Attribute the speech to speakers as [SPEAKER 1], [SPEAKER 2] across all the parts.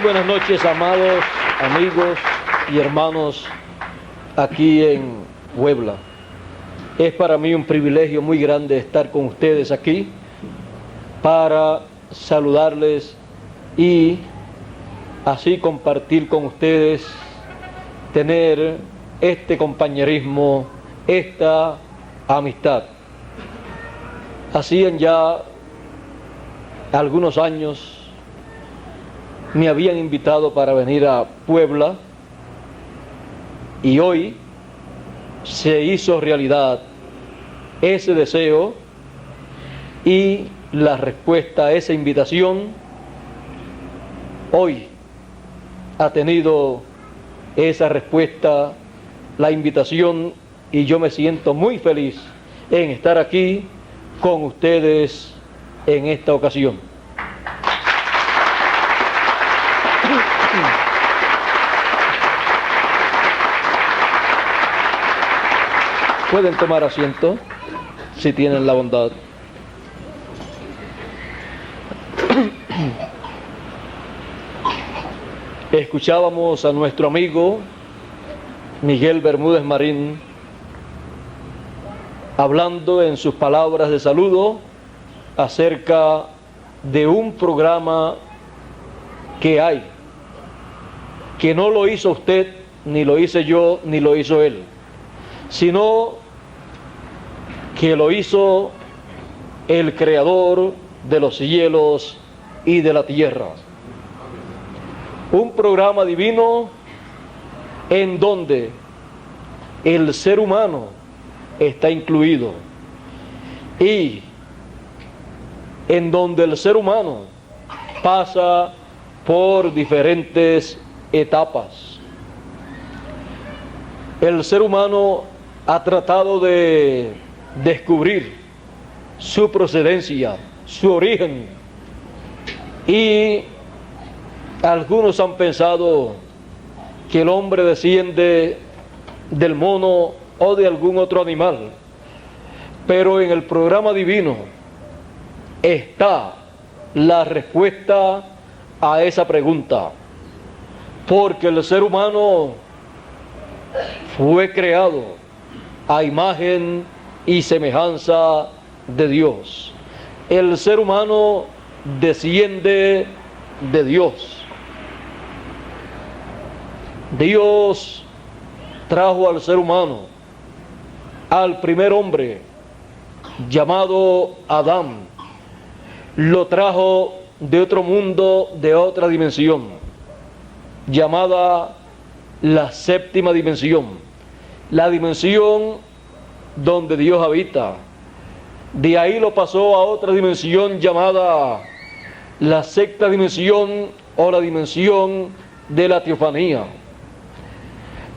[SPEAKER 1] buenas noches, amados amigos y hermanos aquí en Puebla. Es para mí un privilegio muy grande estar con ustedes aquí para saludarles y así compartir con ustedes, tener este compañerismo, esta amistad. Hacían ya algunos años me habían invitado para venir a Puebla y hoy se hizo realidad ese deseo y la respuesta a esa invitación hoy ha tenido esa respuesta, la invitación, y yo me siento muy feliz en estar aquí con ustedes en esta ocasión. Pueden tomar asiento si tienen la bondad. Escuchábamos a nuestro amigo Miguel Bermúdez Marín hablando en sus palabras de saludo acerca de un programa que hay, que no lo hizo usted, ni lo hice yo, ni lo hizo él, sino que lo hizo el Creador de los cielos y de la tierra. Un programa divino en donde el ser humano está incluido y en donde el ser humano pasa por diferentes etapas. El ser humano ha tratado de descubrir su procedencia, su origen, y algunos han pensado que el hombre desciende del mono o de algún otro animal, pero en el programa divino está la respuesta a esa pregunta, porque el ser humano fue creado a imagen y semejanza de Dios. El ser humano desciende de Dios. Dios trajo al ser humano, al primer hombre llamado Adán, lo trajo de otro mundo, de otra dimensión, llamada la séptima dimensión, la dimensión donde Dios habita. De ahí lo pasó a otra dimensión llamada la sexta dimensión o la dimensión de la teofanía,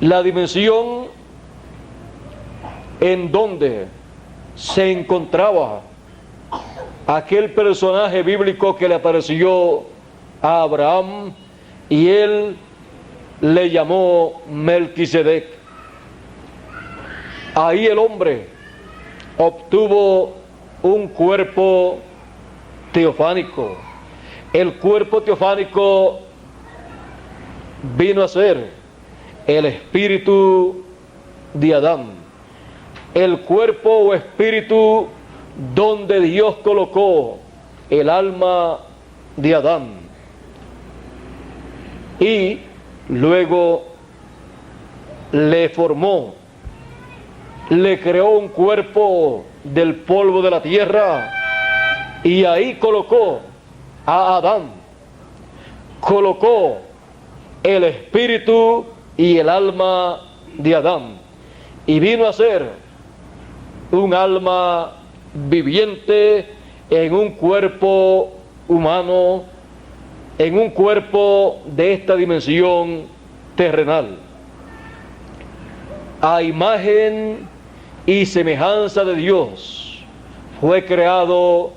[SPEAKER 1] la dimensión en donde se encontraba aquel personaje bíblico que le apareció a Abraham y él le llamó Melquisedec. Ahí el hombre obtuvo un cuerpo teofánico. El cuerpo teofánico vino a ser el espíritu de Adán, el cuerpo o espíritu donde Dios colocó el alma de Adán, y luego le formó, le creó un cuerpo del polvo de la tierra, y ahí colocó a Adán, colocó el espíritu y el alma de Adán, y vino a ser un alma viviente en un cuerpo humano, en un cuerpo de esta dimensión terrenal. A imagen y semejanza de Dios fue creado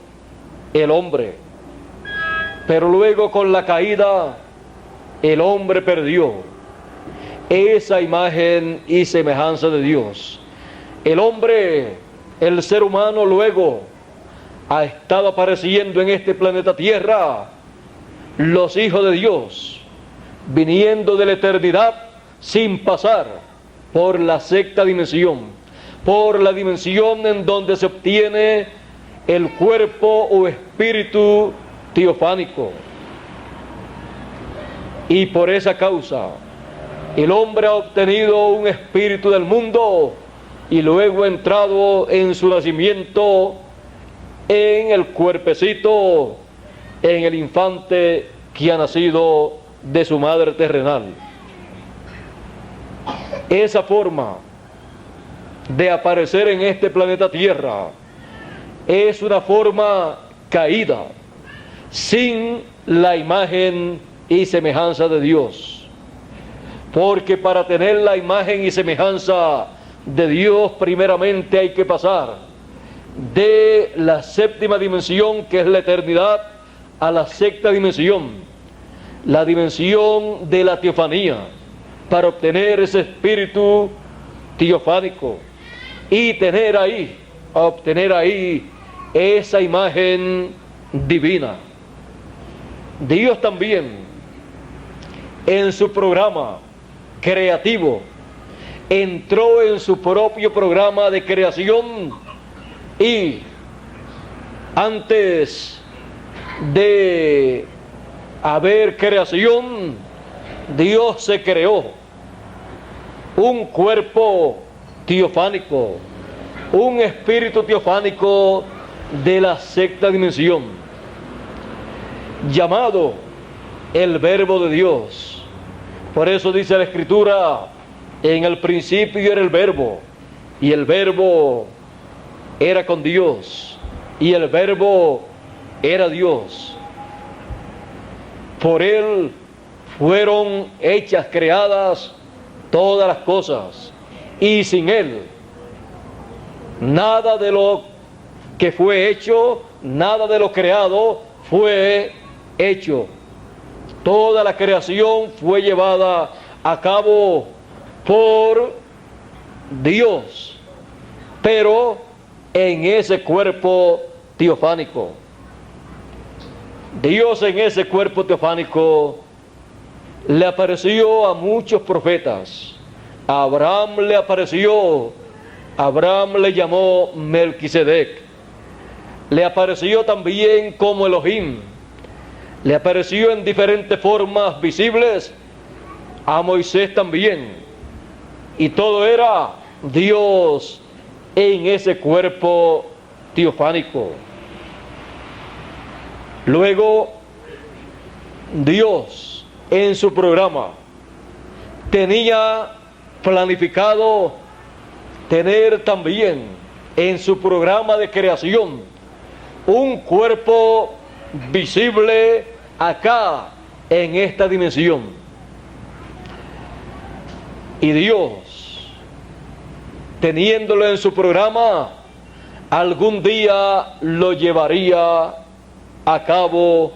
[SPEAKER 1] el hombre, pero luego con la caída el hombre perdió esa imagen y semejanza de Dios. El hombre, el ser humano, luego ha estado apareciendo en este planeta Tierra los hijos de Dios, viniendo de la eternidad sin pasar por la sexta dimensión, por la dimensión en donde se obtiene el cuerpo o espíritu teofánico. Y por esa causa el hombre ha obtenido un espíritu del mundo y luego ha entrado en su nacimiento en el cuerpecito, en el infante que ha nacido de su madre terrenal. Esa forma de aparecer en este planeta Tierra es una forma caída, sin la imagen y semejanza de Dios. Porque para tener la imagen y semejanza de Dios, primeramente hay que pasar de la séptima dimensión, que es la eternidad, a la sexta dimensión, la dimensión de la teofanía, para obtener ese espíritu teofánico y obtener ahí esa imagen divina. Dios también, en su programa creativo, entró en su propio programa de creación, y antes de haber creación, Dios se creó un cuerpo teofánico, un espíritu teofánico de la sexta dimensión, llamado el Verbo de Dios. Por eso dice la Escritura: en el principio era el Verbo, y el Verbo era con Dios, y el Verbo era Dios. Por Él fueron hechas, creadas todas las cosas, y sin Él nada de lo que fue hecho, nada de lo creado fue hecho. Toda la creación fue llevada a cabo por Dios, pero en ese cuerpo teofánico. Dios en ese cuerpo teofánico le apareció a muchos profetas. A Abraham le apareció, Abraham le llamó Melquisedec. Le apareció también como Elohim. Le apareció en diferentes formas visibles a Moisés también. Y todo era Dios en ese cuerpo teofánico. Luego, Dios en su programa tenía planificado tener también en su programa de creación un cuerpo visible acá en esta dimensión. Y Dios, teniéndolo en su programa, algún día lo llevaría a cabo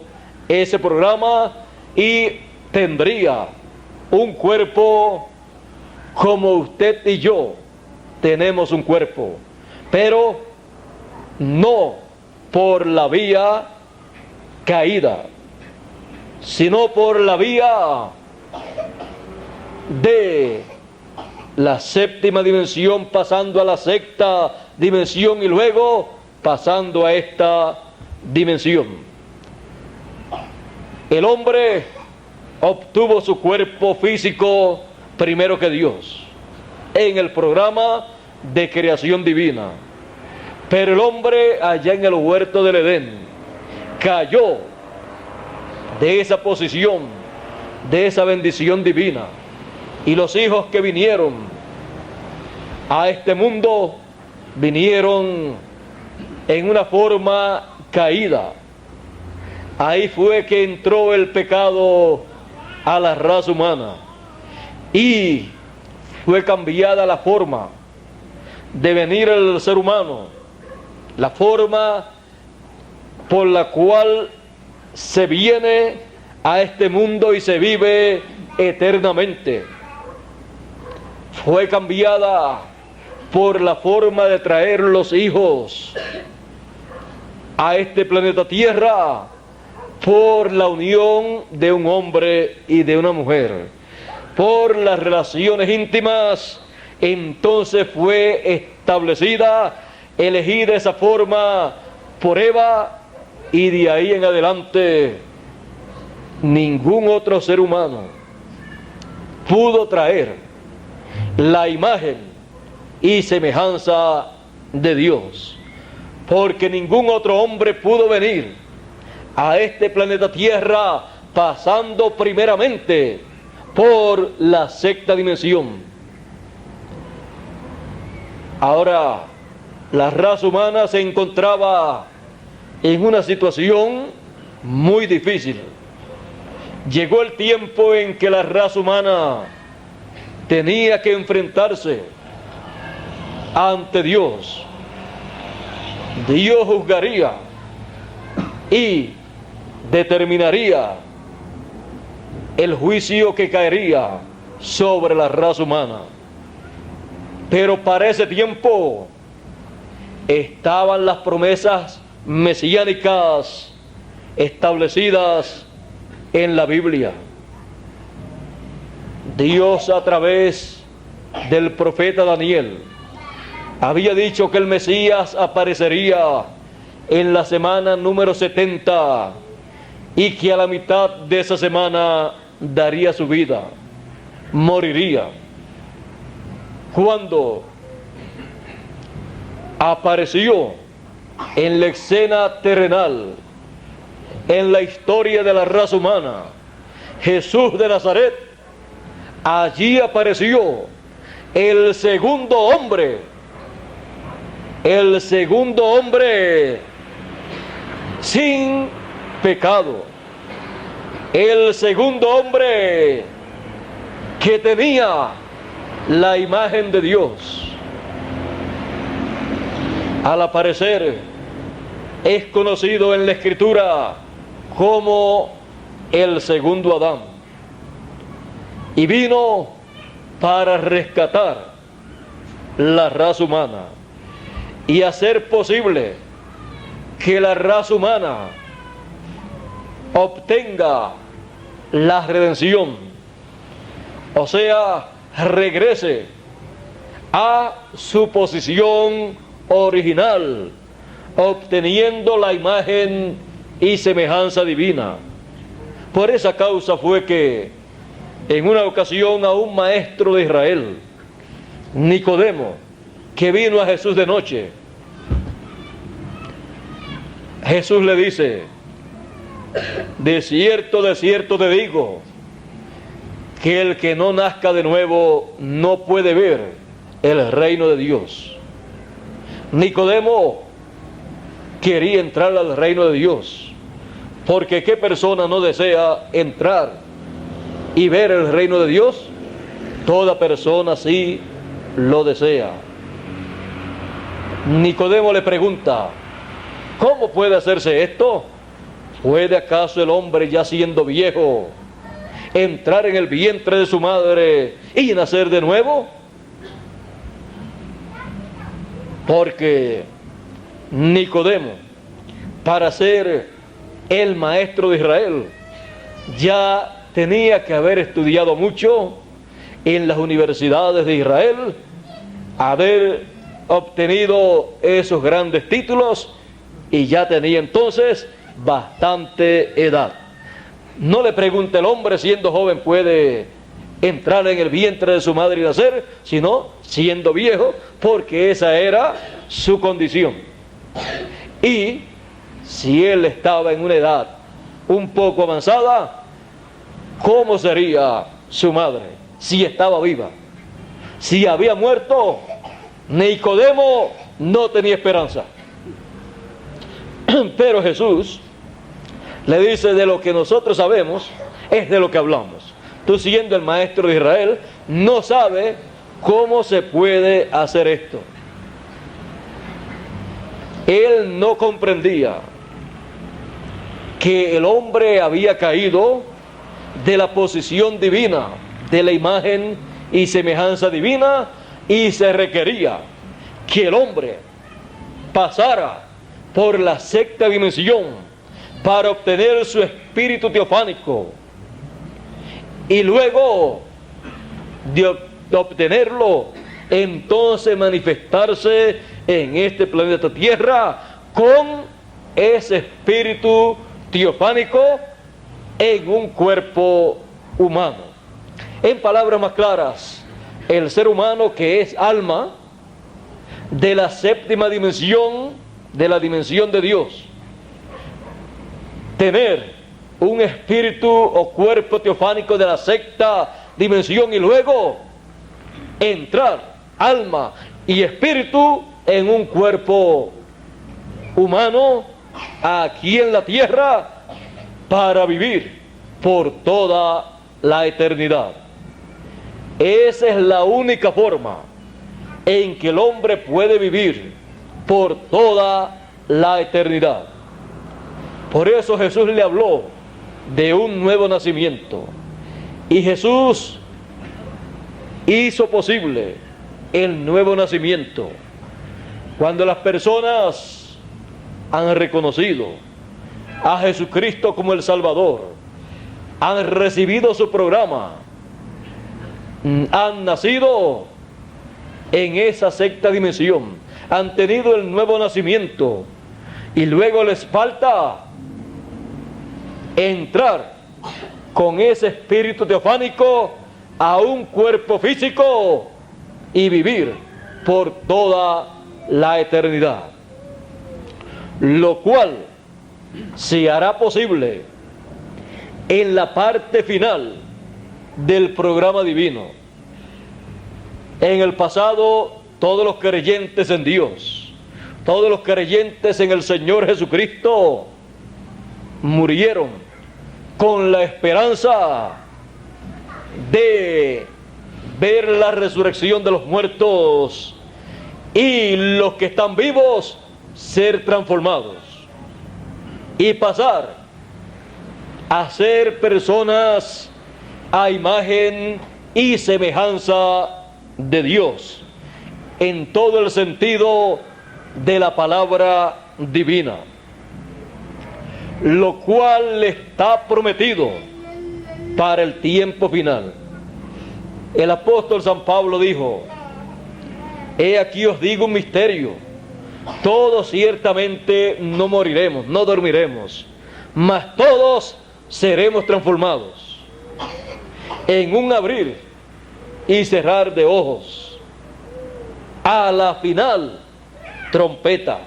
[SPEAKER 1] ese programa y tendría un cuerpo como usted y yo tenemos un cuerpo, pero no por la vía caída, sino por la vía de la séptima dimensión, pasando a la sexta dimensión y luego pasando a esta dimensión. El hombre obtuvo su cuerpo físico primero que Dios en el programa de creación divina, pero el hombre allá en el huerto del Edén cayó de esa posición, de esa bendición divina, y los hijos que vinieron a este mundo vinieron en una forma caída. Ahí fue que entró el pecado a la raza humana y fue cambiada la forma de venir el ser humano, la forma por la cual se viene a este mundo y se vive eternamente. Fue cambiada por la forma de traer los hijos a este planeta Tierra por la unión de un hombre y de una mujer, por las relaciones íntimas, entonces fue establecida, elegida esa forma por Eva, y de ahí en adelante ningún otro ser humano pudo traer la imagen y semejanza de Dios, porque ningún otro hombre pudo venir a este planeta Tierra pasando primeramente por la sexta dimensión. Ahora, la raza humana se encontraba en una situación muy difícil. Llegó el tiempo en que la raza humana tenía que enfrentarse ante Dios. Dios juzgaría y determinaría el juicio que caería sobre la raza humana. Pero para ese tiempo estaban las promesas mesiánicas establecidas en la Biblia. Dios, a través del profeta Daniel, había dicho que el Mesías aparecería en la semana número 70 y que a la mitad de esa semana daría su vida, moriría. Cuando apareció en la escena terrenal, en la historia de la raza humana, Jesús de Nazaret, allí apareció el segundo hombre sin pecado, el segundo hombre que tenía la imagen de Dios. Al aparecer, es conocido en la Escritura como el segundo Adán, y vino para rescatar la raza humana y hacer posible que la raza humana obtenga la redención, o sea, regrese a su posición original, obteniendo la imagen y semejanza divina. Por esa causa fue que en una ocasión a un maestro de Israel, Nicodemo, que vino a Jesús de noche, Jesús le dice: de cierto te digo, que el que no nazca de nuevo no puede ver el reino de Dios. Nicodemo quería entrar al reino de Dios, porque ¿qué persona no desea entrar y ver el reino de Dios? Toda persona sí lo desea. Nicodemo le pregunta: ¿cómo puede hacerse esto? ¿Puede acaso el hombre, ya siendo viejo, entrar en el vientre de su madre y nacer de nuevo? Porque Nicodemo, para ser el maestro de Israel, ya tenía que haber estudiado mucho en las universidades de Israel, haber obtenido esos grandes títulos, y ya tenía entonces bastante edad. No le pregunte: el hombre siendo joven puede entrar en el vientre de su madre y nacer, sino siendo viejo, porque esa era su condición. Y si él estaba en una edad un poco avanzada, ¿cómo sería su madre si estaba viva? Si había muerto, Nicodemo no tenía esperanza. Pero Jesús le dice: de lo que nosotros sabemos es de lo que hablamos. Tú, siendo el maestro de Israel, no sabes cómo se puede hacer esto. Él no comprendía que el hombre había caído de la posición divina, de la imagen y semejanza divina, y se requería que el hombre pasara por la sexta dimensión para obtener su espíritu teofánico y luego de obtenerlo, entonces manifestarse en este planeta Tierra con ese espíritu teofánico en un cuerpo humano. En palabras más claras, el ser humano, que es alma de la séptima dimensión, de la dimensión de Dios, tener un espíritu o cuerpo teofánico de la sexta dimensión y luego entrar alma y espíritu en un cuerpo humano aquí en la tierra para vivir por toda la eternidad. Esa es la única forma en que el hombre puede vivir por toda la eternidad. Por eso Jesús le habló de un nuevo nacimiento. Y Jesús hizo posible el nuevo nacimiento cuando las personas han reconocido a Jesucristo como el Salvador, han recibido su programa, han nacido en esa sexta dimensión, han tenido el nuevo nacimiento y luego les falta entrar con ese espíritu teofánico a un cuerpo físico y vivir por toda la eternidad, lo cual se hará posible en la parte final del programa divino. En el pasado, todos los creyentes en Dios, todos los creyentes en el Señor Jesucristo murieron con la esperanza de ver la resurrección de los muertos y los que están vivos ser transformados y pasar a ser personas a imagen y semejanza de Dios en todo el sentido de la palabra divina, lo cual está prometido para el tiempo final. El apóstol San Pablo dijo: he aquí os digo un misterio, todos ciertamente no moriremos, no dormiremos, mas todos seremos transformados en un abrir y cerrar de ojos, a la final trompeta,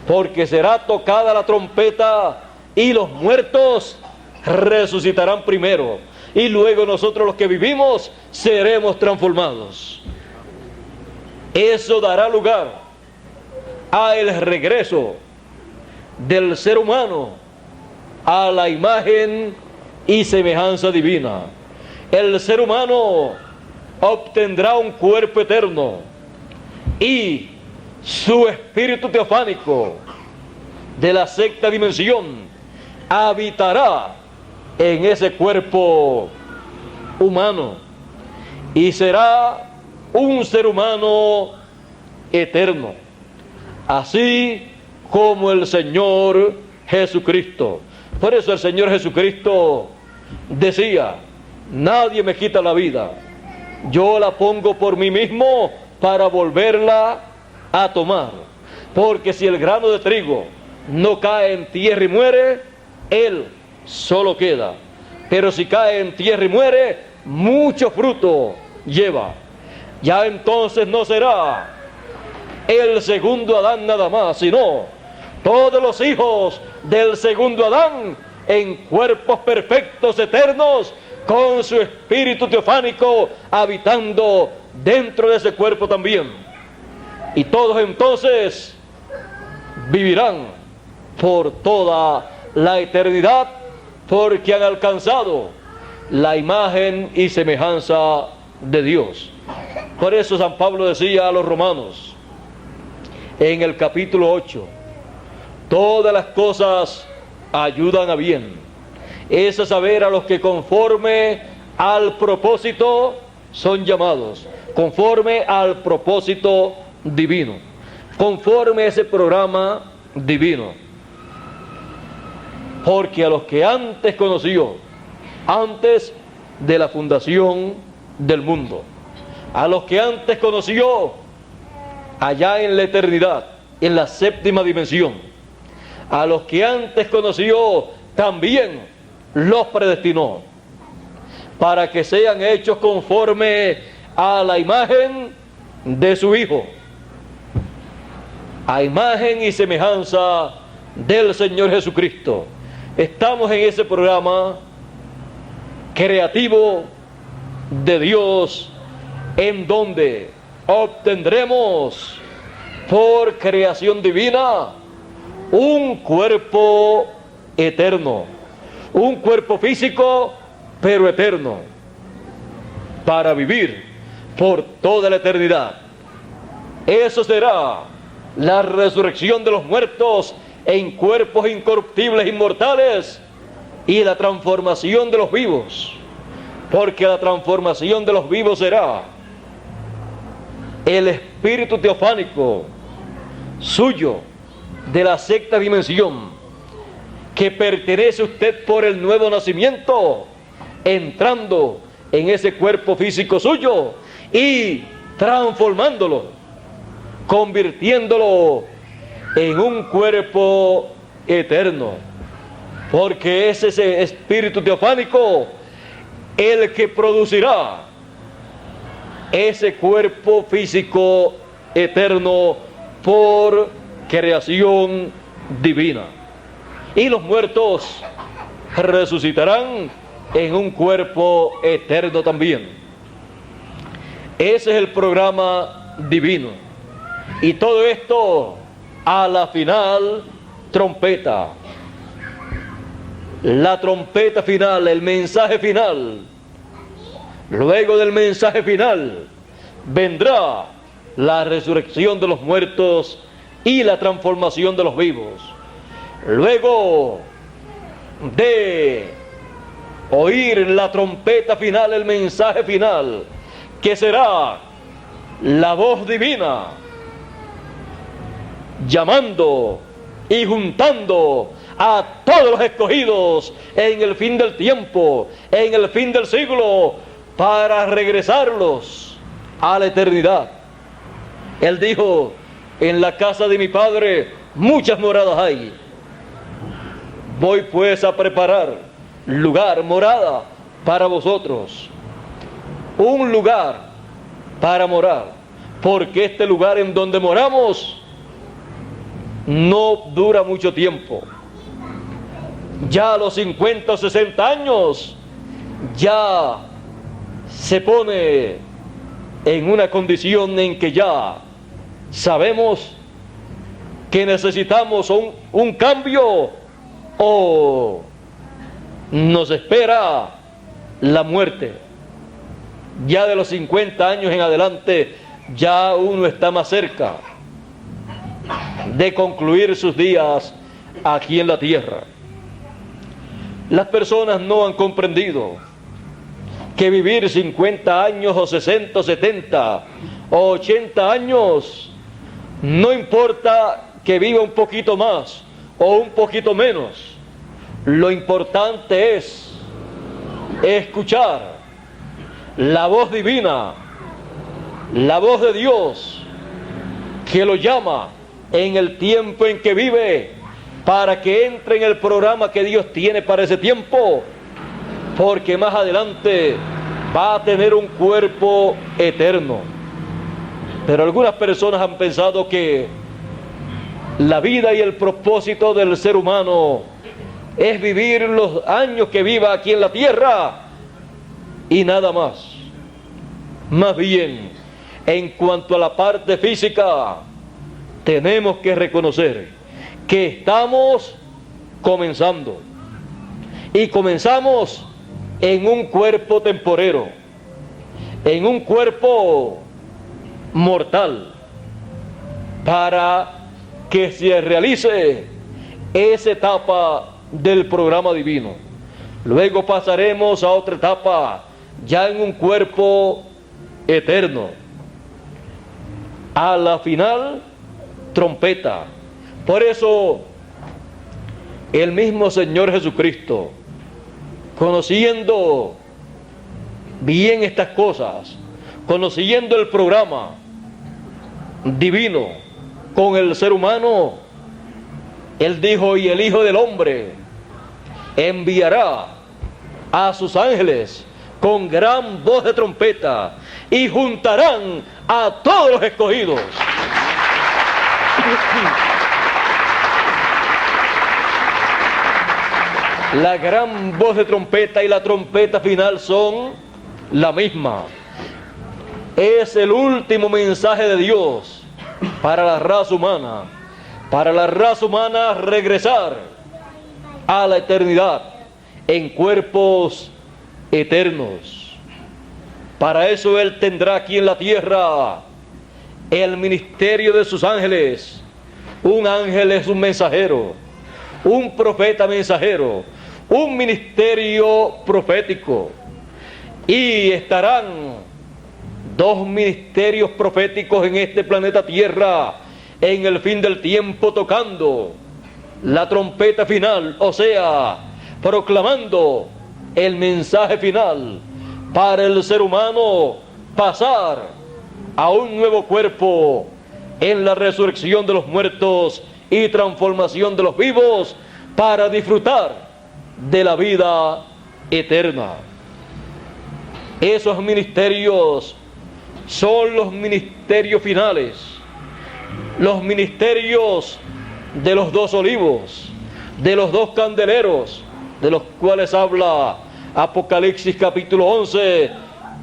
[SPEAKER 1] porque será tocada la trompeta y los muertos resucitarán primero y luego nosotros los que vivimos seremos transformados. Eso dará lugar a el regreso del ser humano a la imagen y semejanza divina. El ser humano obtendrá un cuerpo eterno y su espíritu teofánico de la sexta dimensión habitará en ese cuerpo humano y será un ser humano eterno, así como el Señor Jesucristo. Por eso el Señor Jesucristo decía: nadie me quita la vida, yo la pongo por mí mismo para volverla a tomar, porque si el grano de trigo no cae en tierra y muere, él solo queda, pero si cae en tierra y muere, mucho fruto lleva. Ya entonces no será el segundo Adán nada más, sino todos los hijos del segundo Adán en cuerpos perfectos eternos, con su espíritu teofánico habitando dentro de ese cuerpo también. Y todos entonces vivirán por toda la eternidad, porque han alcanzado la imagen y semejanza de Dios. Por eso San Pablo decía a los romanos en el capítulo 8: todas las cosas ayudan a bien, es a saber, a los que conforme al propósito son llamados, conforme al propósito divino, conforme a ese programa divino. Porque a los que antes conoció, antes de la fundación del mundo, a los que antes conoció allá en la eternidad, en la séptima dimensión, a los que antes conoció también los predestinó para que sean hechos conforme a la imagen de su Hijo, a imagen y semejanza del Señor Jesucristo. Estamos en ese programa creativo de Dios, en donde obtendremos por creación divina un cuerpo eterno, un cuerpo físico pero eterno, para vivir por toda la eternidad. Eso será la resurrección de los muertos en cuerpos incorruptibles, inmortales, y la transformación de los vivos, porque la transformación de los vivos será el espíritu teofánico suyo de la sexta dimensión, que pertenece a usted por el nuevo nacimiento, entrando en ese cuerpo físico suyo y transformándolo, convirtiéndolo en un cuerpo eterno, porque es ese espíritu teofánico el que producirá ese cuerpo físico eterno por creación divina. Y los muertos resucitarán en un cuerpo eterno también. Ese es el programa divino. Y todo esto a la final trompeta. La trompeta final, el mensaje final. Luego del mensaje final vendrá la resurrección de los muertos y la transformación de los vivos. Luego de oír la trompeta final, el mensaje final, que será la voz divina llamando y juntando a todos los escogidos en el fin del tiempo, en el fin del siglo, para regresarlos a la eternidad. Él dijo: en la casa de mi Padre muchas moradas hay. Voy pues a preparar lugar, morada para vosotros, un lugar para morar, porque este lugar en donde moramos no dura mucho tiempo. Ya a los 50 o 60 años ya se pone en una condición en que ya sabemos que necesitamos un cambio, o nos espera la muerte. Ya de los 50 años en adelante ya uno está más cerca de concluir sus días aquí en la tierra. Las personas no han comprendido que vivir 50 años o 60 o 70 o 80 años, no importa que viva un poquito más o un poquito menos. Lo importante es escuchar la voz divina, la voz de Dios, que lo llama en el tiempo en que vive, para que entre en el programa que Dios tiene para ese tiempo, porque más adelante va a tener un cuerpo eterno. Pero algunas personas han pensado que la vida y el propósito del ser humano es vivir los años que viva aquí en la tierra y nada más. Más bien, en cuanto a la parte física, tenemos que reconocer que estamos comenzando, y comenzamos en un cuerpo temporero, en un cuerpo mortal, para que se realice esa etapa del programa divino. Luego pasaremos a otra etapa, ya en un cuerpo eterno. A la final, trompeta. Por eso el mismo Señor Jesucristo, conociendo bien estas cosas, conociendo el programa divino con el ser humano, Él dijo: y el Hijo del Hombre enviará a sus ángeles con gran voz de trompeta y juntarán a todos los escogidos. La gran voz de trompeta y la trompeta final son la misma. Es el último mensaje de Dios para la raza humana. Para la raza humana regresar a la eternidad en cuerpos eternos. Para eso Él tendrá aquí en la tierra el ministerio de sus ángeles. Un ángel es un mensajero, un profeta mensajero, un ministerio profético. Y estarán dos ministerios proféticos en este planeta Tierra en el fin del tiempo, tocando la trompeta final, o sea, proclamando el mensaje final para el ser humano pasar a un nuevo cuerpo en la resurrección de los muertos y transformación de los vivos para disfrutar de la vida eterna. Esos ministerios son los ministerios finales, los ministerios de los dos olivos, de los dos candeleros, de los cuales habla Apocalipsis capítulo 11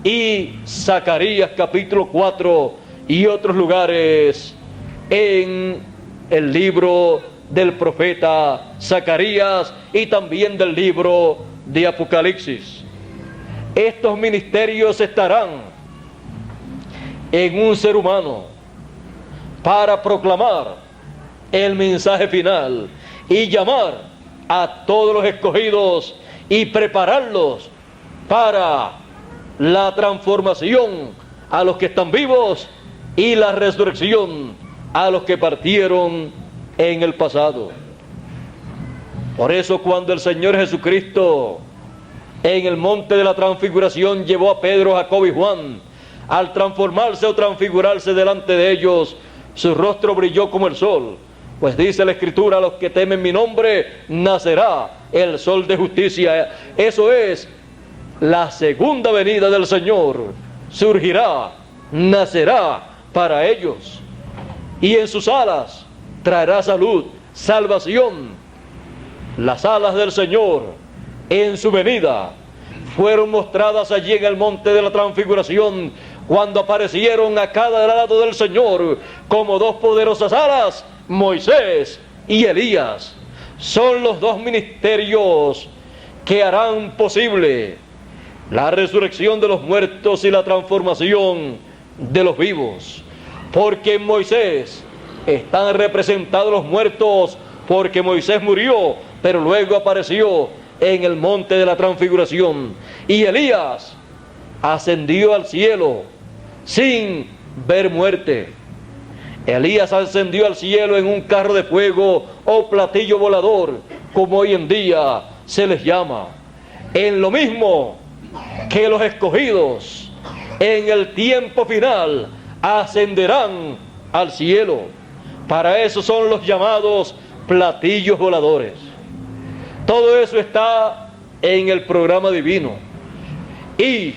[SPEAKER 1] y Zacarías capítulo 4 y otros lugares en el libro del profeta Zacarías y también del libro de Apocalipsis. Estos ministerios estarán en un ser humano para proclamar el mensaje final y llamar a todos los escogidos y prepararlos para la transformación a los que están vivos y la resurrección a los que partieron en el pasado. Por eso, cuando el Señor Jesucristo en el monte de la transfiguración llevó a Pedro, Jacobo y Juan, al transformarse o transfigurarse delante de ellos, su rostro brilló como el sol, pues dice la Escritura: a los que temen mi nombre nacerá el sol de justicia. Eso es la segunda venida del Señor. Surgirá, nacerá para ellos, y en sus alas traerá salud, salvación. Las alas del Señor en su venida fueron mostradas allí en el monte de la transfiguración, cuando aparecieron a cada lado del Señor como dos poderosas alas, Moisés y Elías. Son los dos ministerios que harán posible la resurrección de los muertos y la transformación de los vivos. Porque en Moisés están representados los muertos, porque Moisés murió, pero luego apareció en el monte de la transfiguración. Y Elías ascendió al cielo sin ver muerte. Elías ascendió al cielo en un carro de fuego o platillo volador, como hoy en día se les llama. En lo mismo que los escogidos en el tiempo final ascenderán al cielo. Para eso son los llamados platillos voladores. Todo eso está en el programa divino. Y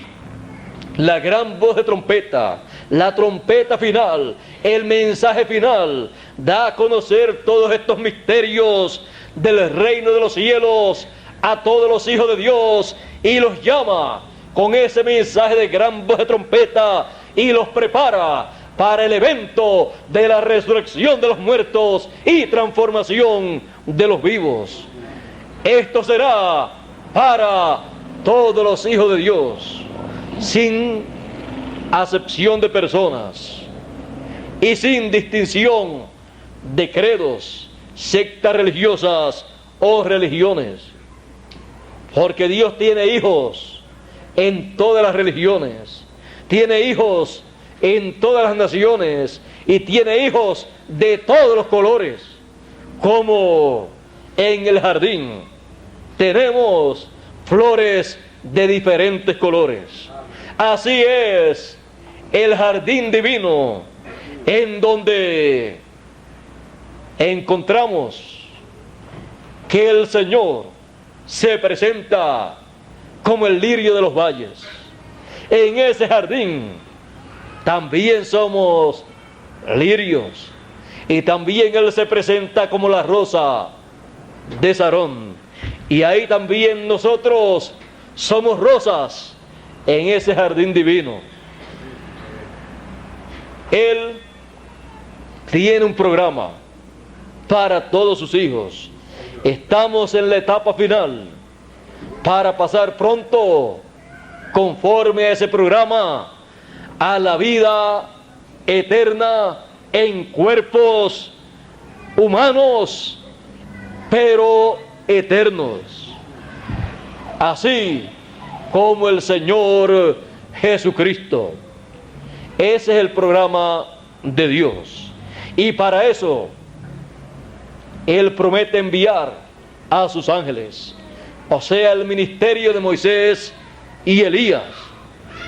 [SPEAKER 1] la gran voz de trompeta, la trompeta final, el mensaje final, da a conocer todos estos misterios del reino de los cielos a todos los hijos de Dios, y los llama con ese mensaje de gran voz de trompeta y los prepara para el evento de la resurrección de los muertos y transformación de los vivos. Esto será para todos los hijos de Dios, sin acepción de personas y sin distinción de credos, sectas religiosas o religiones. Porque Dios tiene hijos en todas las religiones, tiene hijos en todas las naciones y tiene hijos de todos los colores, como en el jardín tenemos flores de diferentes colores. Así es el jardín divino, en donde encontramos que el Señor se presenta como el lirio de los valles. En ese jardín también somos lirios, y también Él se presenta como la rosa de Sarón, y ahí también nosotros somos rosas en ese jardín divino. Él tiene un programa para todos sus hijos. Estamos en la etapa final para pasar pronto, conforme a ese programa, a la vida eterna en cuerpos humanos, pero eternos, así como el Señor Jesucristo. Ese es el programa de Dios, y para eso Él promete enviar a sus ángeles, o sea, el ministerio de Moisés y Elías.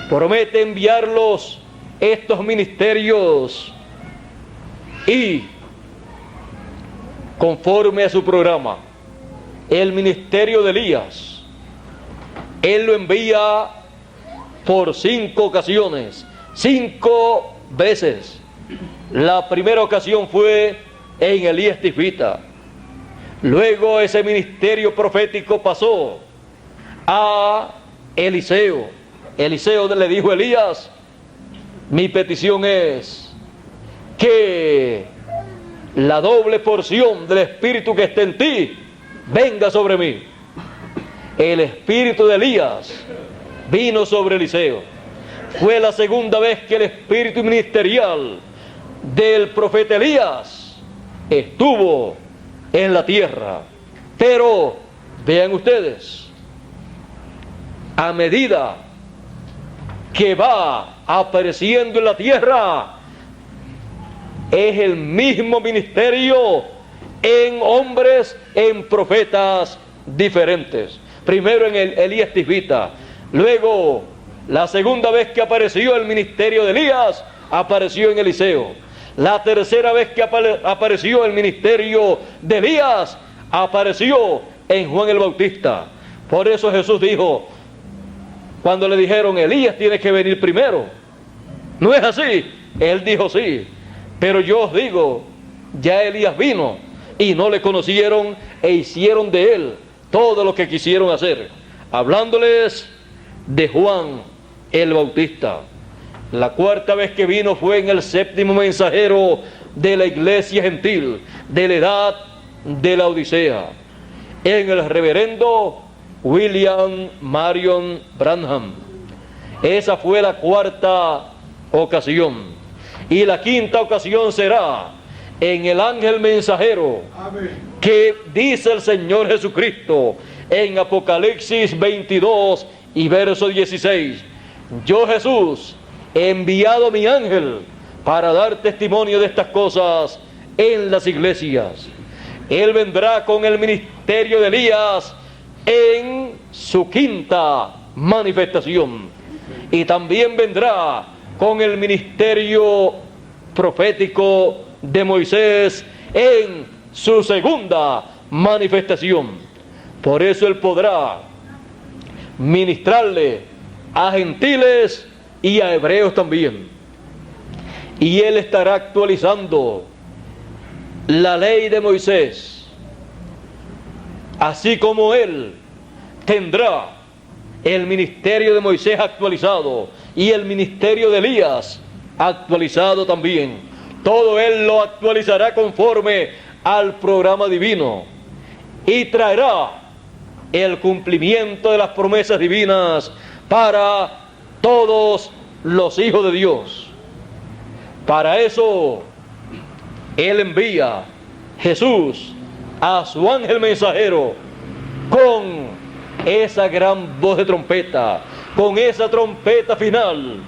[SPEAKER 1] Promete enviarlos, estos ministerios, y conforme a su programa, el ministerio de Elías, Él lo envía por 5 ocasiones, 5 veces. La primera ocasión fue en Elías Tifita. Luego ese ministerio profético pasó a Eliseo. Eliseo le dijo a Elías: mi petición es que la doble porción del espíritu que está en ti venga sobre mí. El espíritu de Elías vino sobre Eliseo. Fue la segunda vez que el espíritu ministerial del profeta Elías estuvo en la tierra. Pero vean ustedes, a medida que va apareciendo en la tierra, es el mismo ministerio en hombres, en profetas diferentes. Primero en el Elías Tifita, luego la segunda vez que apareció el ministerio de Elías, apareció en Eliseo. La tercera vez que apareció el ministerio de Elías, apareció en Juan el Bautista. Por eso Jesús dijo, cuando le dijeron: Elías tiene que venir primero, ¿no es así? Él dijo: sí, pero yo os digo, ya Elías vino y no le conocieron e hicieron de él todo lo que quisieron hacer, hablándoles de Juan el Bautista. La cuarta vez que vino fue en el 7º mensajero de la iglesia gentil de la edad de la Odisea, en el reverendo William Marion Branham. Esa fue la cuarta ocasión. Y la quinta ocasión será en el ángel mensajero. Amén. Que dice el Señor Jesucristo en Apocalipsis 22 y verso 16: yo, Jesús, he enviado mi ángel para dar testimonio de estas cosas en las iglesias. Él vendrá con el ministerio de Elías en su quinta manifestación, y también vendrá con el ministerio profético de Moisés en su segunda manifestación. Por eso Él podrá ministrarle a gentiles y a hebreos también, y Él estará actualizando la ley de Moisés, así como Él tendrá el ministerio de Moisés actualizado y el ministerio de Elías actualizado también. Todo Él lo actualizará conforme al programa divino, y traerá el cumplimiento de las promesas divinas para todos los hijos de Dios. Para eso Él envía, Jesús, a su ángel mensajero con esa gran voz de trompeta, con esa trompeta final,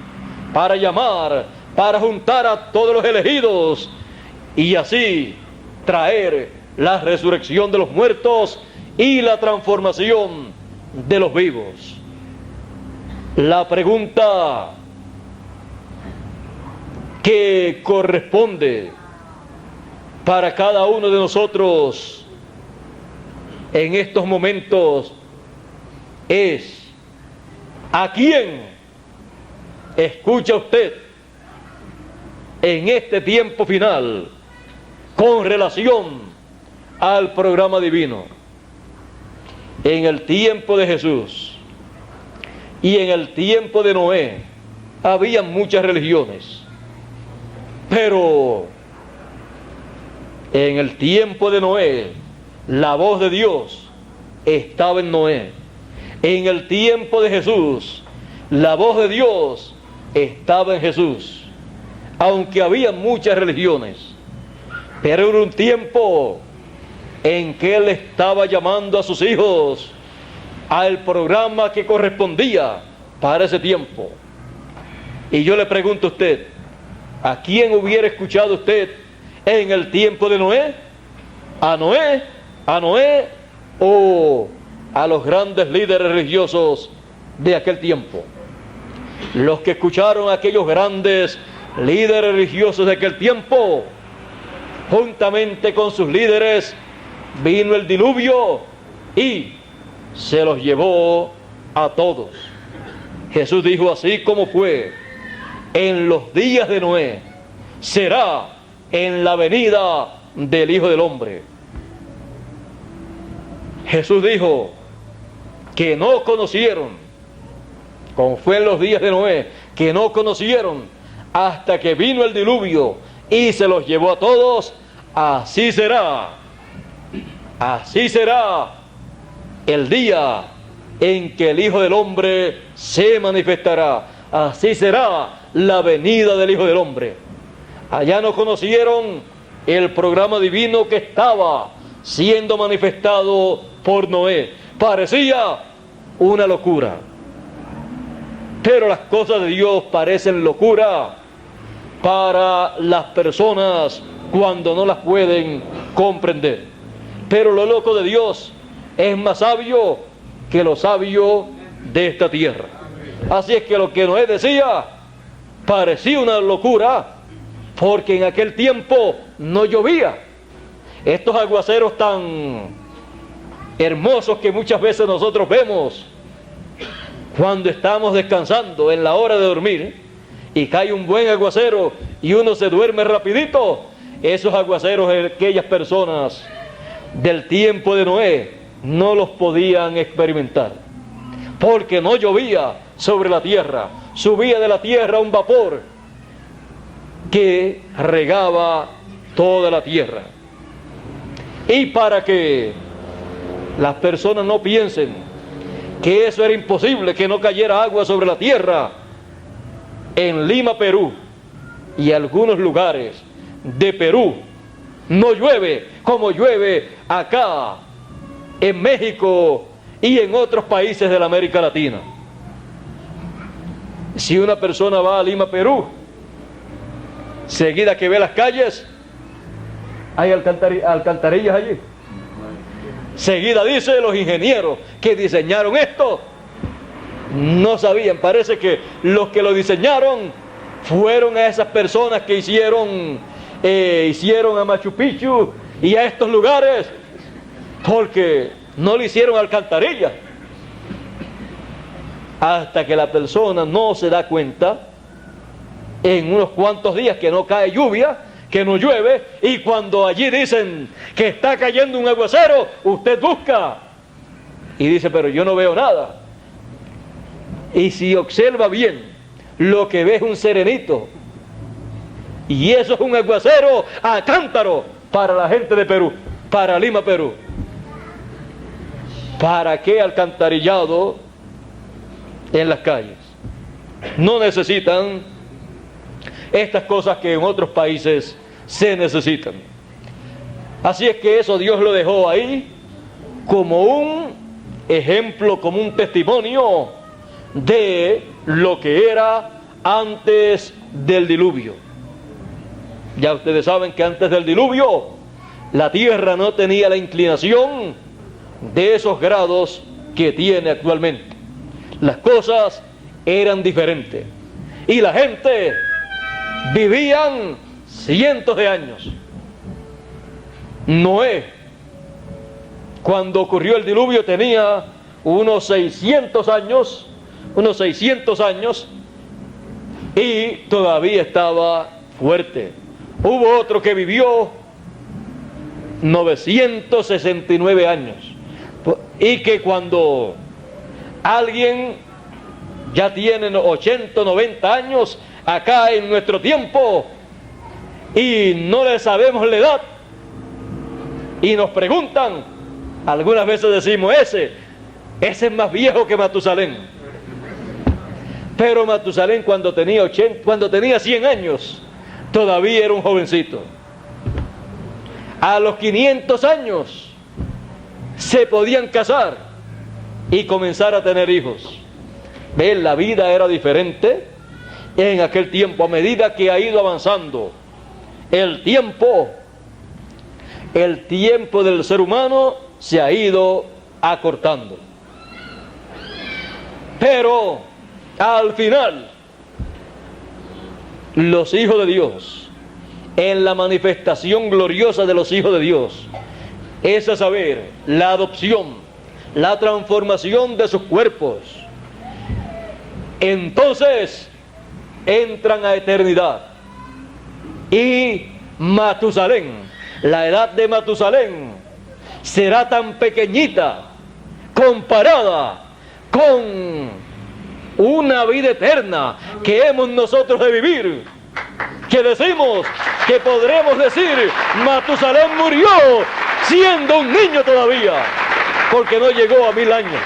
[SPEAKER 1] para llamar, para juntar a todos los elegidos, y así traer la resurrección de los muertos y la transformación de los vivos. La pregunta que corresponde para cada uno de nosotros en estos momentos es: ¿a quién escucha usted en este tiempo final con relación al programa divino? En el tiempo de Jesús y en el tiempo de Noé había muchas religiones, pero en el tiempo de Noé la voz de Dios estaba en Noé. En el tiempo de Jesús la voz de Dios estaba en Jesús. Aunque había muchas religiones, pero era un tiempo en que Él estaba llamando a sus hijos al programa que correspondía para ese tiempo. Y yo le pregunto a usted, ¿a quién hubiera escuchado usted en el tiempo de Noé? ¿A Noé? ¿A Noé? ¿O a los grandes líderes religiosos de aquel tiempo? Los que escucharon a aquellos grandes líderes religiosos de aquel tiempo, juntamente con sus líderes, vino el diluvio y se los llevó a todos. Jesús dijo: así como fue en los días de Noé, será en la venida del Hijo del Hombre. Jesús dijo que no conocieron, como fue en los días de Noé, que no conocieron hasta que vino el diluvio y se los llevó a todos. Así será el día en que el Hijo del Hombre se manifestará. Así será la venida del Hijo del Hombre. Allá no conocieron el programa divino que estaba siendo manifestado por Noé. Parecía una locura, pero las cosas de Dios parecen locura para las personas cuando no las pueden comprender. Pero lo loco de Dios es más sabio que lo sabio de esta tierra. Así es que lo que Noé decía parecía una locura, porque en aquel tiempo no llovía. Estos aguaceros tan hermosos que muchas veces nosotros vemos cuando estamos descansando en la hora de dormir y cae un buen aguacero y uno se duerme rapidito. Esos aguaceros, aquellas personas del tiempo de Noé no los podían experimentar, porque no llovía sobre la tierra, subía de la tierra un vapor que regaba toda la tierra. Y para que las personas no piensen que eso era imposible, que no cayera agua sobre la tierra, en Lima, Perú, y algunos lugares de Perú, no llueve como llueve acá en México y en otros países de la América Latina. Si una persona va a Lima, Perú, seguida que ve las calles, hay alcantarillas allí. Seguida dice, los ingenieros que diseñaron esto no sabían. Parece que los que lo diseñaron fueron a esas personas que hicieron a Machu Picchu y a estos lugares, porque no le hicieron alcantarillas. Hasta que la persona no se da cuenta en unos cuantos días que no cae lluvia, que no llueve, y cuando allí dicen que está cayendo un aguacero, usted busca y dice, pero yo no veo nada. Y si observa bien, lo que ve es un serenito, y eso es un aguacero a cántaro para la gente de Perú, para Lima, Perú. ¿Para qué alcantarillado en las calles? No necesitan estas cosas que en otros países se necesitan. Así es que eso Dios lo dejó ahí como un ejemplo, como un testimonio de lo que era antes del diluvio. Ya ustedes saben que antes del diluvio la tierra no tenía la inclinación de esos grados que tiene actualmente. Las cosas eran diferentes y la gente vivían cientos de años. Noé, cuando ocurrió el diluvio, tenía unos 600 años, y todavía estaba fuerte. Hubo otro que vivió 969 años, y que cuando alguien ya tiene 80, 90 años acá en nuestro tiempo y no le sabemos la edad y nos preguntan, algunas veces decimos, ese es más viejo que Matusalén. Pero Matusalén cuando tenía 100 años todavía era un jovencito. A los 500 años se podían casar y comenzar a tener hijos. ¿Ven? La vida era diferente en aquel tiempo. A medida que ha ido avanzando el tiempo del ser humano se ha ido acortando. Pero al final, los hijos de Dios, en la manifestación gloriosa de los hijos de Dios, es a saber, la adopción, la transformación de sus cuerpos, entonces entran a eternidad. Y Matusalén, la edad de Matusalén, será tan pequeñita comparada con una vida eterna que hemos nosotros de vivir, que decimos que podremos decir, Matusalén murió siendo un niño todavía, porque no llegó a 1000 años.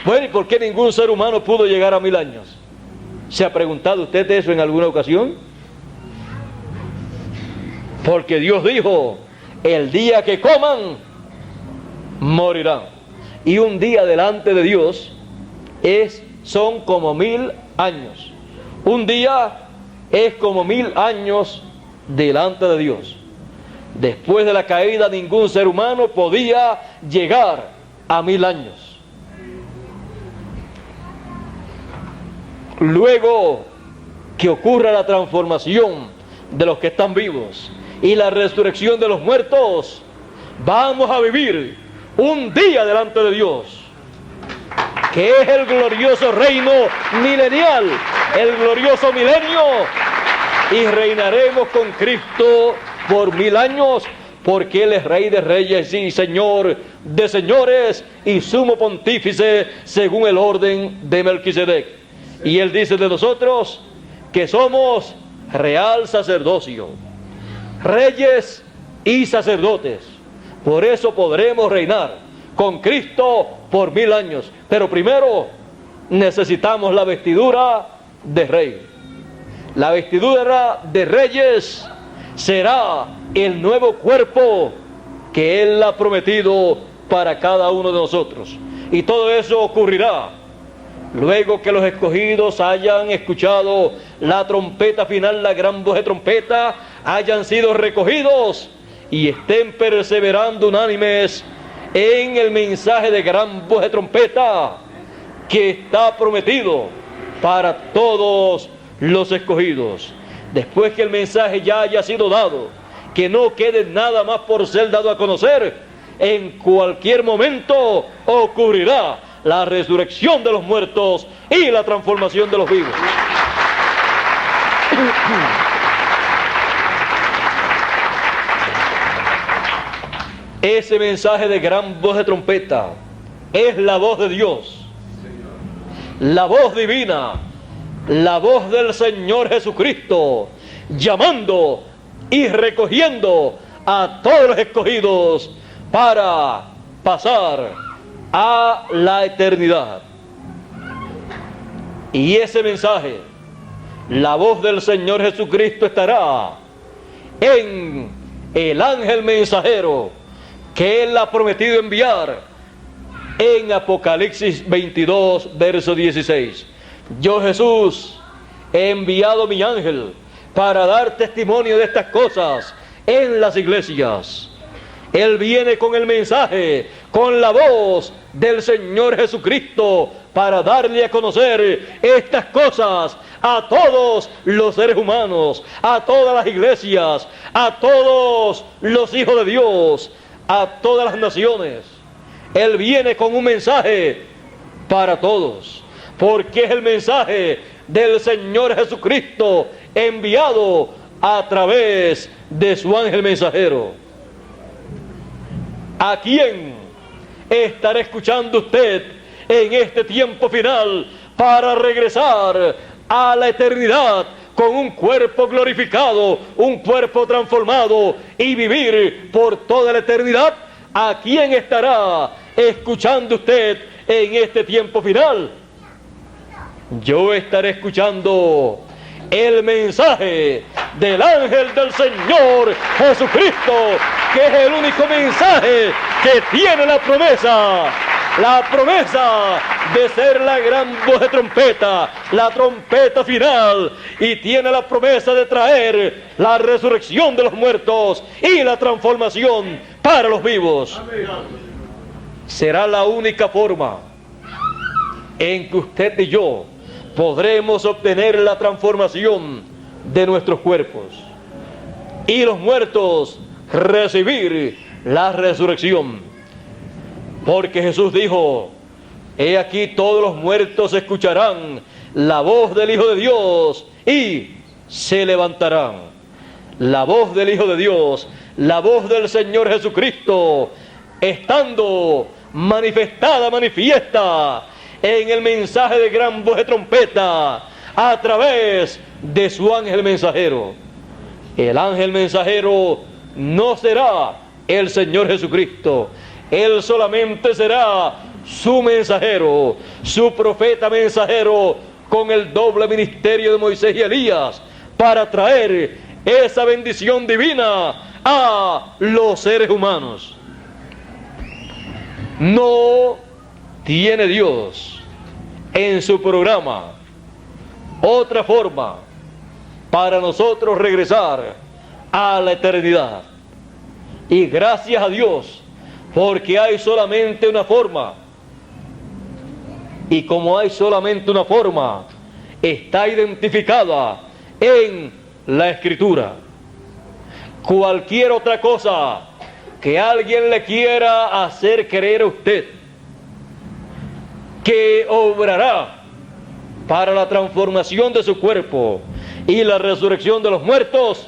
[SPEAKER 1] Bueno, ¿y por qué ningún ser humano pudo llegar a 1000 años? ¿Se ha preguntado usted eso en alguna ocasión? Porque Dios dijo, el día que coman, morirán. Y un día delante de Dios son como 1000 años. Un día es como 1000 años delante de Dios. Después de la caída, ningún ser humano podía llegar a 1000 años. Luego que ocurra la transformación de los que están vivos y la resurrección de los muertos, vamos a vivir un día delante de Dios, que es el glorioso reino milenial, el glorioso milenio, y reinaremos con Cristo por 1000 años, porque Él es Rey de reyes y Señor de señores y sumo pontífice según el orden de Melquisedec. Y Él dice de nosotros que somos real sacerdocio, reyes y sacerdotes. Por eso podremos reinar con Cristo por 1000 años. Pero primero necesitamos la vestidura de rey. La vestidura de reyes será el nuevo cuerpo que Él ha prometido para cada uno de nosotros. Y todo eso ocurrirá luego que los escogidos hayan escuchado la trompeta final, la gran voz de trompeta, hayan sido recogidos y estén perseverando unánimes en el mensaje de gran voz de trompeta que está prometido para todos los escogidos. Después que el mensaje ya haya sido dado, que no quede nada más por ser dado a conocer, en cualquier momento ocurrirá la resurrección de los muertos y la transformación de los vivos. Ese mensaje de gran voz de trompeta es la voz de Dios, la voz divina, la voz del Señor Jesucristo, llamando y recogiendo a todos los escogidos para pasar a la eternidad. Y ese mensaje, la voz del Señor Jesucristo, estará en el ángel mensajero que Él ha prometido enviar en Apocalipsis 22, verso 16. Yo, Jesús, he enviado mi ángel para dar testimonio de estas cosas en las iglesias. Él viene con el mensaje, con la voz del Señor Jesucristo, para darle a conocer estas cosas a todos los seres humanos, a todas las iglesias, a todos los hijos de Dios, a todas las naciones. Él viene con un mensaje para todos, porque es el mensaje del Señor Jesucristo enviado a través de su ángel mensajero. ¿A quién estará escuchando usted en este tiempo final para regresar a la eternidad con un cuerpo glorificado, un cuerpo transformado y vivir por toda la eternidad? ¿A quién estará escuchando usted en este tiempo final? Yo estaré escuchando el mensaje del ángel del Señor Jesucristo, que es el único mensaje que tiene la promesa de ser la gran voz de trompeta, la trompeta final, y tiene la promesa de traer la resurrección de los muertos y la transformación para los vivos. Será la única forma en que usted y yo podremos obtener la transformación de nuestros cuerpos y los muertos recibir la resurrección. Porque Jesús dijo: he aquí todos los muertos escucharán la voz del Hijo de Dios y se levantarán. La voz del Hijo de Dios, la voz del Señor Jesucristo, estando manifiesta en el mensaje de gran voz de trompeta a través de su ángel mensajero. El ángel mensajero no será el Señor Jesucristo, Él solamente será su mensajero, su profeta mensajero, con el doble ministerio de Moisés y Elías, para traer esa bendición divina a los seres humanos. No tiene Dios en su programa otra forma para nosotros regresar a la eternidad. Y gracias a Dios, porque hay solamente una forma. Y como hay solamente una forma, está identificada en la Escritura. Cualquier otra cosa que alguien le quiera hacer creer a usted que obrará para la transformación de su cuerpo y la resurrección de los muertos,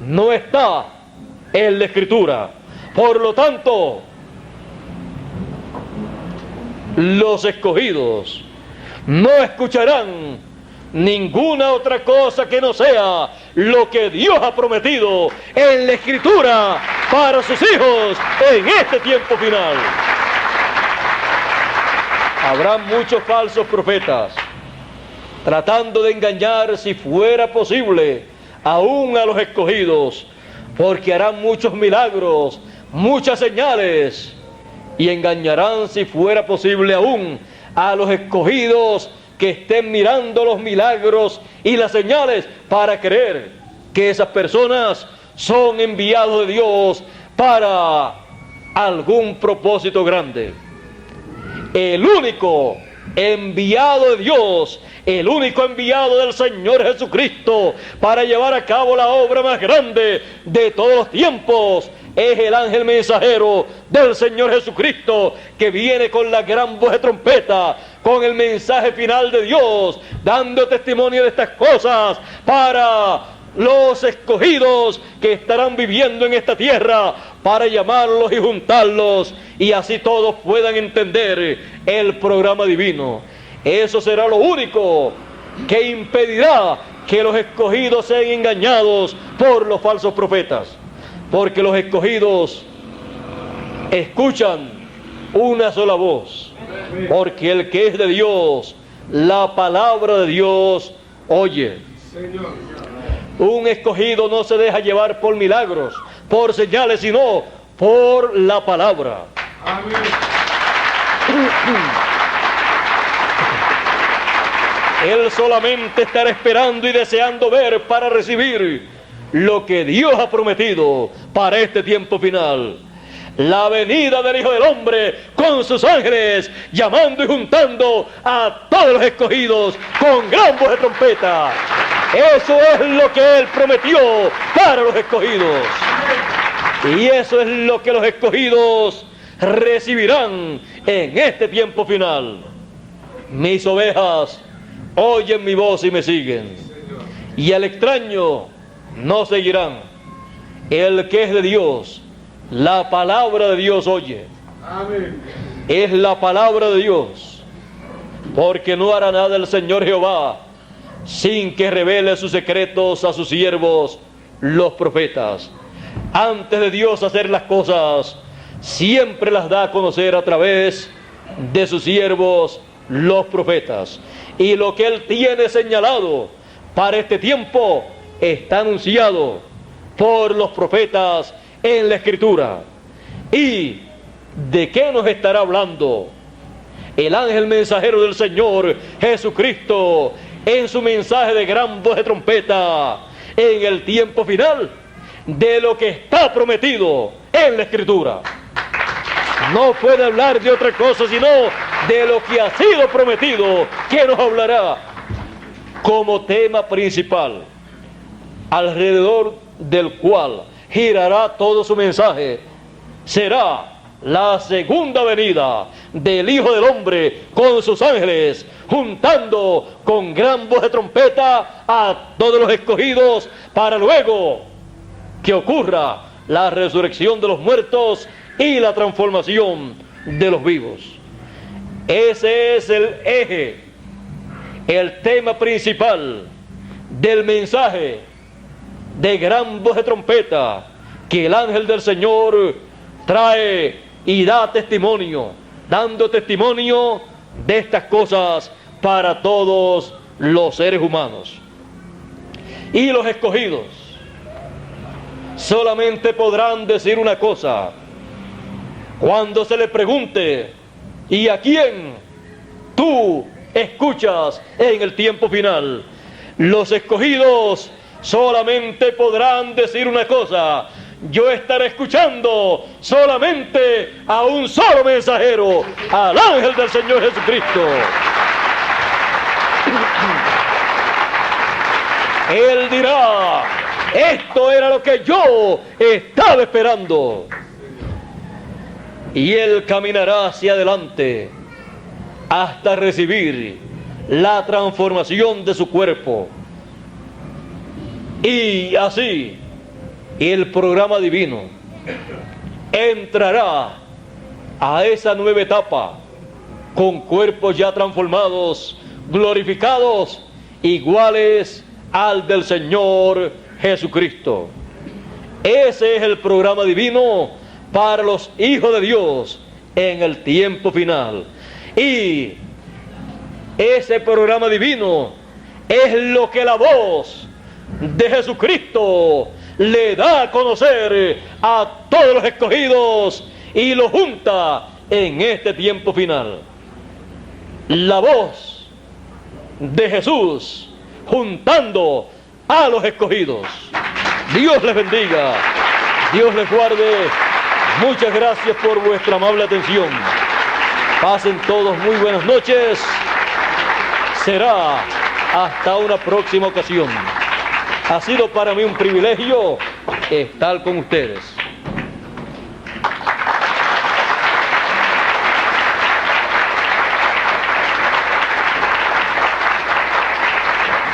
[SPEAKER 1] no está en la Escritura. Por lo tanto, los escogidos no escucharán ninguna otra cosa que no sea lo que Dios ha prometido en la Escritura para sus hijos en este tiempo final. Habrá muchos falsos profetas tratando de engañar, si fuera posible, aún a los escogidos, porque harán muchos milagros, muchas señales, y engañarán, si fuera posible, aún a los escogidos que estén mirando los milagros y las señales para creer que esas personas son enviados de Dios para algún propósito grande. El único enviado de Dios, el único enviado del Señor Jesucristo para llevar a cabo la obra más grande de todos los tiempos, es el ángel mensajero del Señor Jesucristo, que viene con la gran voz de trompeta, con el mensaje final de Dios, dando testimonio de estas cosas para los escogidos que estarán viviendo en esta tierra, para llamarlos y juntarlos, y así todos puedan entender el programa divino. Eso será lo único que impedirá que los escogidos sean engañados por los falsos profetas, porque los escogidos escuchan una sola voz, porque el que es de Dios, la palabra de Dios oye. Un escogido no se deja llevar por milagros, por señales, sino por la palabra. Amén. Él solamente estará esperando y deseando ver para recibir lo que Dios ha prometido para este tiempo final. La venida del Hijo del Hombre con sus ángeles, llamando y juntando a todos los escogidos con gran voz de trompeta. Eso es lo que Él prometió para los escogidos. Y eso es lo que los escogidos recibirán en este tiempo final. Mis ovejas oyen mi voz y me siguen, y al extraño no seguirán. El que es de Dios, la palabra de Dios oye. Amén. Es la palabra de Dios, porque no hará nada el Señor Jehová sin que revele sus secretos a sus siervos, los profetas. Antes de Dios hacer las cosas, siempre las da a conocer a través de sus siervos, los profetas. Y lo que Él tiene señalado para este tiempo está anunciado por los profetas en la Escritura. ¿Y de qué nos estará hablando el ángel mensajero del Señor Jesucristo en su mensaje de gran voz de trompeta en el tiempo final? De lo que está prometido en la Escritura. No puede hablar de otra cosa sino de lo que ha sido prometido, que nos hablará como tema principal, alrededor del cual girará todo su mensaje. Será la segunda venida del Hijo del Hombre con sus ángeles, juntando con gran voz de trompeta a todos los escogidos, para luego que ocurra la resurrección de los muertos y la transformación de los vivos. Ese es el eje, el tema principal del mensaje de gran voz de trompeta que el ángel del Señor trae y da testimonio, dando testimonio de estas cosas para todos los seres humanos. Y los escogidos solamente podrán decir una cosa cuando se les pregunte: ¿y a quién tú escuchas en el tiempo final? Los escogidos solamente podrán decir una cosa: yo estaré escuchando solamente a un solo mensajero, al ángel del Señor Jesucristo. Él dirá: esto era lo que yo estaba esperando. Y Él caminará hacia adelante hasta recibir la transformación de su cuerpo. Y así el programa divino entrará a esa nueva etapa con cuerpos ya transformados, glorificados, iguales al del Señor Jesucristo. Ese es el programa divino para los hijos de Dios en el tiempo final. Y ese programa divino es lo que la voz de Jesucristo le da a conocer a todos los escogidos y lo junta en este tiempo final. La voz de Jesús juntando a los escogidos. Dios les bendiga, Dios les guarde. Muchas gracias por vuestra amable atención. Pasen todos muy buenas noches. Será hasta una próxima ocasión. Ha sido para mí un privilegio estar con ustedes.